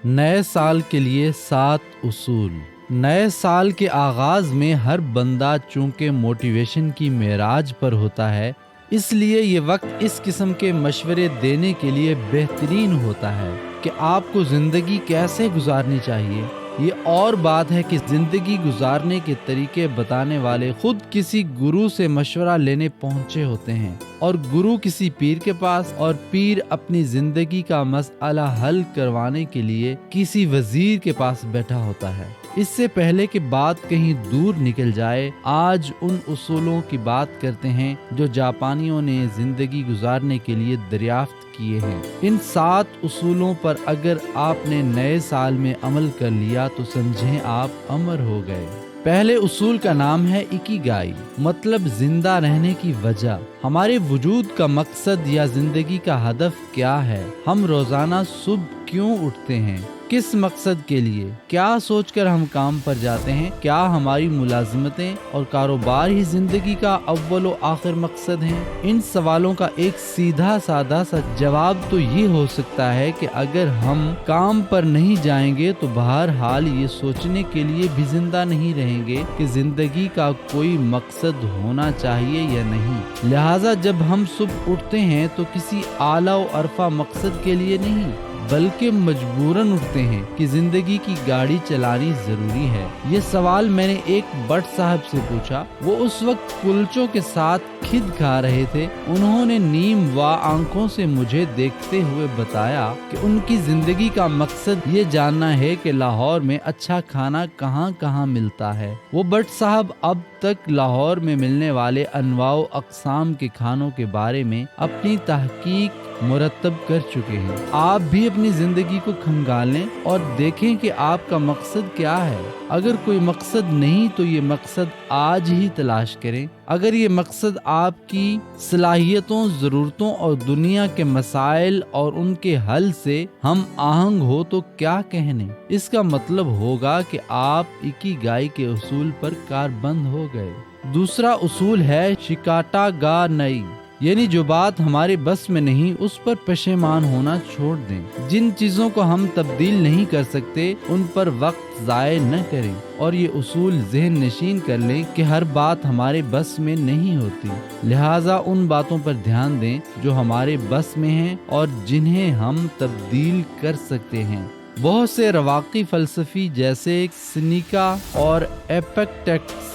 نئے سال کے لیے 7 اصول۔ نئے سال کے آغاز میں ہر بندہ چونکہ موٹیویشن کی معراج پر ہوتا ہے، اس لیے یہ وقت اس قسم کے مشورے دینے کے لیے بہترین ہوتا ہے کہ آپ کو زندگی کیسے گزارنی چاہیے۔ یہ اور بات ہے کہ زندگی گزارنے کے طریقے بتانے والے خود کسی گرو سے مشورہ لینے پہنچے ہوتے ہیں، اور گرو کسی پیر کے پاس، اور پیر اپنی زندگی کا مسئلہ حل کروانے کے لیے کسی وزیر کے پاس بیٹھا ہوتا ہے۔ اس سے پہلے کہ بات کہیں دور نکل جائے، آج ان اصولوں کی بات کرتے ہیں جو جاپانیوں نے زندگی گزارنے کے لیے دریافت کیے ہیں۔ ان 7 اصولوں پر اگر آپ نے نئے سال میں عمل کر لیا تو سمجھیں آپ امر ہو گئے۔ پہلے اصول کا نام ہے اکیگائی، مطلب زندہ رہنے کی وجہ۔ ہمارے وجود کا مقصد یا زندگی کا ہدف کیا ہے؟ ہم روزانہ صبح کیوں اٹھتے ہیں؟ کس مقصد کے لیے؟ کیا سوچ کر ہم کام پر جاتے ہیں؟ کیا ہماری ملازمتیں اور کاروبار ہی زندگی کا اول و آخر مقصد ہیں؟ ان سوالوں کا ایک سیدھا سادہ سا جواب تو یہ ہو سکتا ہے کہ اگر ہم کام پر نہیں جائیں گے تو بہرحال یہ سوچنے کے لیے بھی زندہ نہیں رہیں گے کہ زندگی کا کوئی مقصد ہونا چاہیے یا نہیں۔ لہٰذا جب ہم صبح اٹھتے ہیں تو کسی اعلیٰ و عرفہ مقصد کے لیے نہیں، بلکہ مجبوراً اٹھتے ہیں کہ زندگی کی گاڑی چلانی ضروری ہے۔ یہ سوال میں نے ایک بٹ صاحب سے پوچھا۔ وہ اس وقت کلچوں کے ساتھ کھد کھا رہے تھے۔ انہوں نے نیم وا آنکھوں سے مجھے دیکھتے ہوئے بتایا کہ ان کی زندگی کا مقصد یہ جاننا ہے کہ لاہور میں اچھا کھانا کہاں کہاں ملتا ہے۔ وہ بٹ صاحب اب تک لاہور میں ملنے والے انواع و اقسام کے کھانوں کے بارے میں اپنی تحقیق مرتب کر چکے ہیں۔ آپ بھی اپنی زندگی کو کھنگالیں اور دیکھیں کہ آپ کا مقصد کیا ہے۔ اگر کوئی مقصد نہیں تو یہ مقصد آج ہی تلاش کریں۔ اگر یہ مقصد آپ کی صلاحیتوں، ضرورتوں اور دنیا کے مسائل اور ان کے حل سے ہم آہنگ ہو تو کیا کہنے؟ اس کا مطلب ہوگا کہ آپ اکیگائی کے اصول پر کاربند ہو گئے۔ دوسرا اصول ہے شکاٹا گا نئی، یعنی جو بات ہمارے بس میں نہیں اس پر پشیمان ہونا چھوڑ دیں۔ جن چیزوں کو ہم تبدیل نہیں کر سکتے ان پر وقت ضائع نہ کریں، اور یہ اصول ذہن نشین کر لیں کہ ہر بات ہمارے بس میں نہیں ہوتی۔ لہٰذا ان باتوں پر دھیان دیں جو ہمارے بس میں ہیں اور جنہیں ہم تبدیل کر سکتے ہیں۔ بہت سے رواقی فلسفی جیسے سینیکا اور ایپیکٹیٹس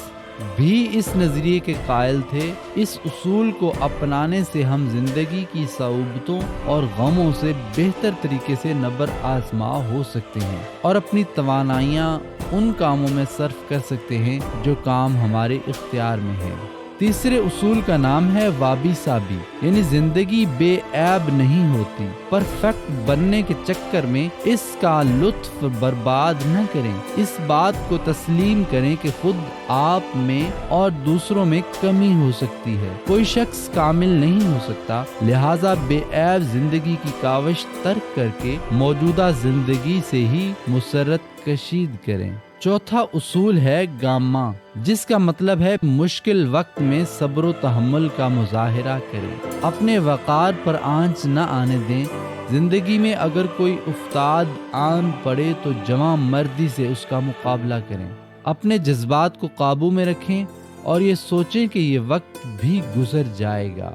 بھی اس نظریے کے قائل تھے۔ اس اصول کو اپنانے سے ہم زندگی کی صعوبتوں اور غموں سے بہتر طریقے سے نبر آزما ہو سکتے ہیں اور اپنی توانائیاں ان کاموں میں صرف کر سکتے ہیں جو کام ہمارے اختیار میں ہیں۔ تیسرے اصول کا نام ہے وابی سابی، یعنی زندگی بے عیب نہیں ہوتی۔ پرفیکٹ بننے کے چکر میں اس کا لطف برباد نہ کریں۔ اس بات کو تسلیم کریں کہ خود آپ میں اور دوسروں میں کمی ہو سکتی ہے۔ کوئی شخص کامل نہیں ہو سکتا، لہٰذا بے عیب زندگی کی کاوش ترک کر کے موجودہ زندگی سے ہی مسرت کشید کریں۔ چوتھا اصول ہے گاما، جس کا مطلب ہے مشکل وقت میں صبر و تحمل کا مظاہرہ کریں۔ اپنے وقار پر آنچ نہ آنے دیں۔ زندگی میں اگر کوئی افتاد آن پڑے تو جواں مردی سے اس کا مقابلہ کریں۔ اپنے جذبات کو قابو میں رکھیں اور یہ سوچیں کہ یہ وقت بھی گزر جائے گا۔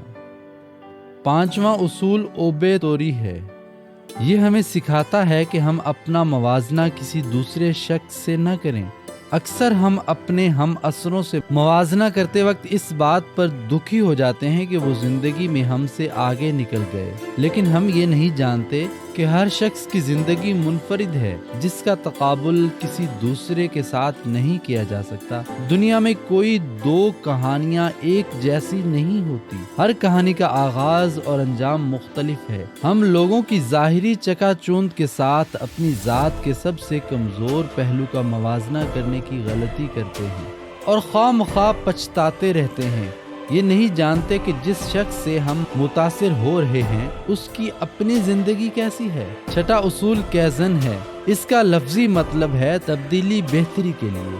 پانچواں اصول اوبے توری ہے۔ یہ ہمیں سکھاتا ہے کہ ہم اپنا موازنہ کسی دوسرے شخص سے نہ کریں۔ اکثر ہم اپنے ہم اثروں سے موازنہ کرتے وقت اس بات پر دکھی ہو جاتے ہیں کہ وہ زندگی میں ہم سے آگے نکل گئے، لیکن ہم یہ نہیں جانتے کہ ہر شخص کی زندگی منفرد ہے جس کا تقابل کسی دوسرے کے ساتھ نہیں کیا جا سکتا۔ دنیا میں کوئی 2 کہانیاں ایک جیسی نہیں ہوتی، ہر کہانی کا آغاز اور انجام مختلف ہے۔ ہم لوگوں کی ظاہری چکا چوند کے ساتھ اپنی ذات کے سب سے کمزور پہلو کا موازنہ کرنے کی غلطی کرتے ہیں اور خواہ مخواہ پچھتاتے رہتے ہیں۔ یہ نہیں جانتے کہ جس شخص سے ہم متاثر ہو رہے ہیں اس کی اپنی زندگی کیسی ہے۔ چھٹا اصول کیزن ہے۔ اس کا لفظی مطلب ہے تبدیلی بہتری کے لیے۔